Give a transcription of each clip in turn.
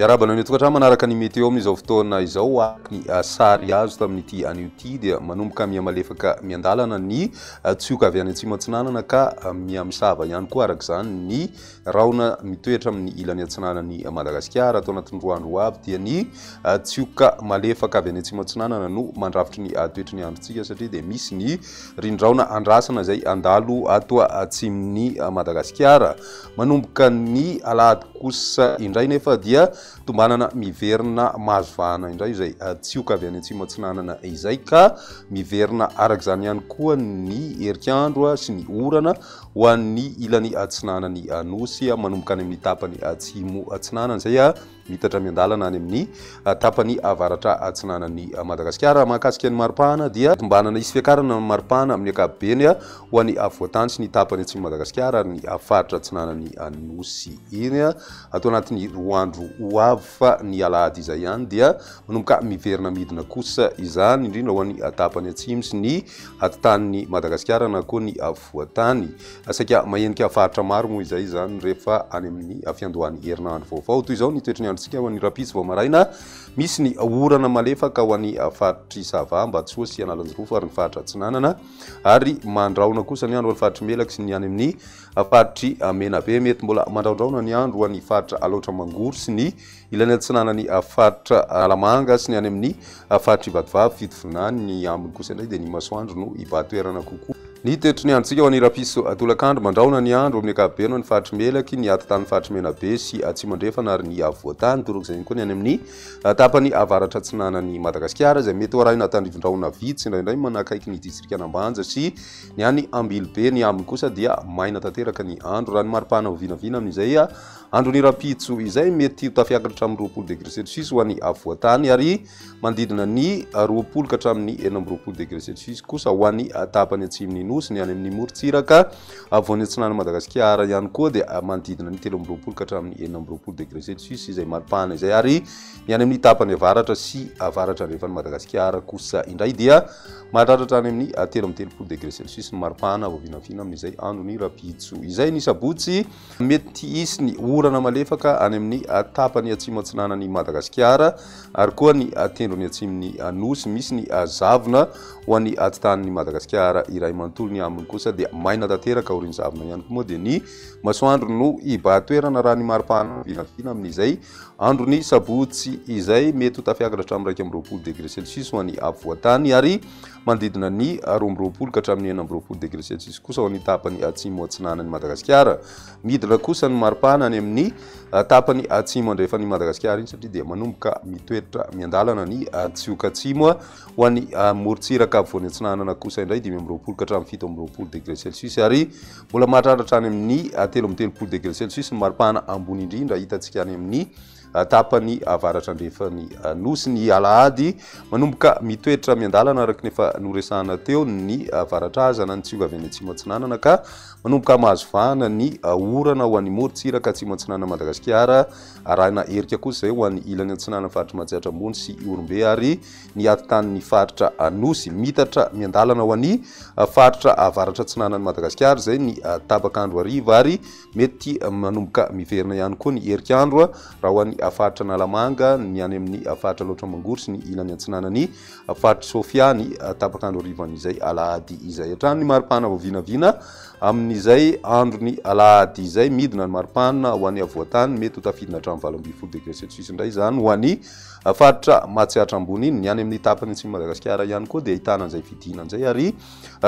Miarabana ny tokatrano manaraka ny meteo amin'izao fotoana izao ny sary azo tamin'ity anio ity dia manomboka miamalefaka miandalana ny tsioka avy any atsimo atsinanana ka miamisava ihany koa araka izany ny raona mitoetra amin'ny ilany atsinanany Madagasikara atao anatin'ny roa andro avy dia ny tsioka malefaka avy any atsimo atsinanana no mandravitry ny toetry ny androntsika satria dia misy ny rindraona andrasana izay andalo ato atsimon'ny Madagasikara manomboka ny alahady kosa indray nefa dia tombanana miverina mazovana indray izay tsioka avy any atsimo atsinanana izay ka miverina araka izany ihany koa ny herik'andro sy ny orana ho an'ny ilany atsinanany Anosy manomboka any amin'ny tapany atsimo atsinanana izay mitatra miandalana any amin'ny tapany avaratra atsinanany Madagasikara. Mahakasika ny maripana dia tombanana isy fiakarana ny maripana amin'ny ankapobeny ho an'ny avoatany sy ny tapany atsimo Madagasikara ary ny faritra atsinanany Anosy iny atao anatin'ny roa andro ho avy fa ny alahady izay ihany dia manomboka miverina midina kosa izany indrindra ho an'ny tapany atsimo sy ny atitan'ny Madagasikara na koa ny avoatany saika mahenika faritra maro moa izay izany rehefa any amin'ny fiandohan'ny herinandro vaovao toy izao ny toetrany androntsika ho an'ny rapitsy vao maraina misy ny orana malefaka ho an'ny faritry Sava Ambatsoa sy Analanjorofo ary ny faritra atsinanana ary mandraona kosa ny andro ho an'ny faritry Melaky sy ny any amin'ny faritry Menabe mety mbola mandraondraona ny andro ho an'ny faritra Alaotra Mangoro sy ny ilany atsinanany faritra Alamanga sy ny any amin'ny faritra Ivatovavy Fitovinany ny ambiny kosa indray dia ny masoandro no hivatoerana kokoa. Ny toetry ny androntsika ho an'ny rapiso tolakandro mandraona ny andro amin'ny ankapobeny ho an'ny faritry Melaky ny atitan'ny faritry Menabe sy atsimo andrefana ary ny avoatany toraka izay koa ny any amin'ny tapany avaratra atsinanany Madagasikara izay mety ho arahina tandrivon-drahona vitsy indraindray manakaiky ny distrika Anambanja sy ny any Ambilobe ny ambiny kosa dia maina tanteraka ny andro raha ny maripana ho vinavina amin'izay andron'ny rapitso izay mety tafiakatra amin'ny 20 degré celsius ho an'ny avoatany ary mandidina ny 20 ka hatramin'ny 24 degré celsius kosa ho an'ny tapany atsimon'ny Nosy ny any amin'ny Morotsiraka avoan'ny atsinanany Madagasikara ihany koa dia mandidina ny 13 ka hatramin'ny 24 degré celsius izay maripana izay ary ny any amin'ny tapany avaratra sy avaratra andrefan'ny Madagasikara kosa indray dia mahatratra any amin'ny 13 degré celsius ny maripana vao vinavina amin'izay andron'ny rapitso izay ny sabotsy mety hisy ny orana malefaka any amin'ny tapany atsimo atsinanany Madagasikara ary koa ny tendrony atsimony Anosy misy ny zavona ho an'ny atitan'ny Madagasikara iray manontolo ny ambiny kosa dia maina tanteraka oriny zavona ihany koa moa dia ny masoandro no hibatoerana raha ny maripana vinavina amin'izay androny sabotsy izay mety ho tafiakatra hatramin'ny 20 degré celsius ho an'ny avoatany ary mandidina ny 20 ka hatramin'ny 24 degré celsius kosa ho an'ny tapany atsimo atsinanany Madagasikara. Midina kosa ny maripana any amin'ny tapany atsimo andrefan'ny Madagasikara iny satria dia manomboka mitoetra miandalana ny tsioka atsimo ho an'ny Morotsiraka avoan'ny atsinanana kosa indray 20 ka hatramin'ny 17 degré celsius ary mbola mahatratra any amin'ny 13 degré celsius ny maripana ambony indrindra hitantsika any amin'ny tapany avaratra andrefan'ny Nosy ny alahady manomboka mitoetra miandalana araka nefa noresahana teo ny avaratrazana ny tsioka avy any atsimo atsinanana ka manomboka mahazovana ny orana ho an'ny Morotsiraka atsimo atsinanana Madagasikara arahina herika kosa izay ho an'ny ilany atsinanana faritra Mahatsatra ambony sy Orombe ary ny atitan'ny faritra Anosy mitatra miandalana ho an'ny faritra avaratra atsinanany Madagasikara izay ny tapakandro hariva ary mety manomboka miverina ihany koa ny herik'andro raha ho an'ny faritra Analamanga ny any amin'ny faritra Alaotra Mangoro sy ny ilany atsinanany faritra Sofia ny tapakandro harivan'izay alahady izay hatrany ny maripana vao vinavina amin'izay androny alahady izay midina ny maripana ho an'ny avoatany mety ho tafidina hatramin'ny 12 degré celsius indray izany ho an'ny faritra Mahatsiatra ambony iny ny any amin'ny tapany atsimo Madagasikara ihany koa dia ahitana an'izay fidina an'izay ary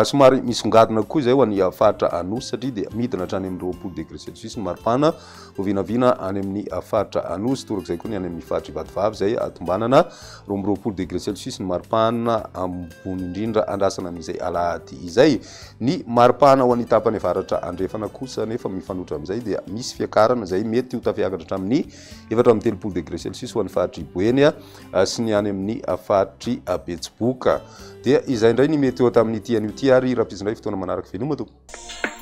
somary misongadina koa izay ho an'ny faritra Anosy satria dia midina hatrany amin'ny 20 degré celsius ny maripana ho vinavina any amin'ny faritra Anosy toraka izay koa ny any amin'ny faritra Ivatovavy izay tombanana 20 degré celsius ny maripana ambony indrindra andrasana amin'izay alahady izay ny maripana ho an'ny tapany avaratra andrefana kosa nefa mifanotra amin'izay dia misy fiakarana izay mety ho tafiakatra hatramin'ny 17 degré celsius ho an'ny faritry Boeny sy ny any amin'ny faritry Betsiboka dia izay indray ny meteo tamin'ity anio ity ary rapitso indray fotoana manaraka veloma tompoko.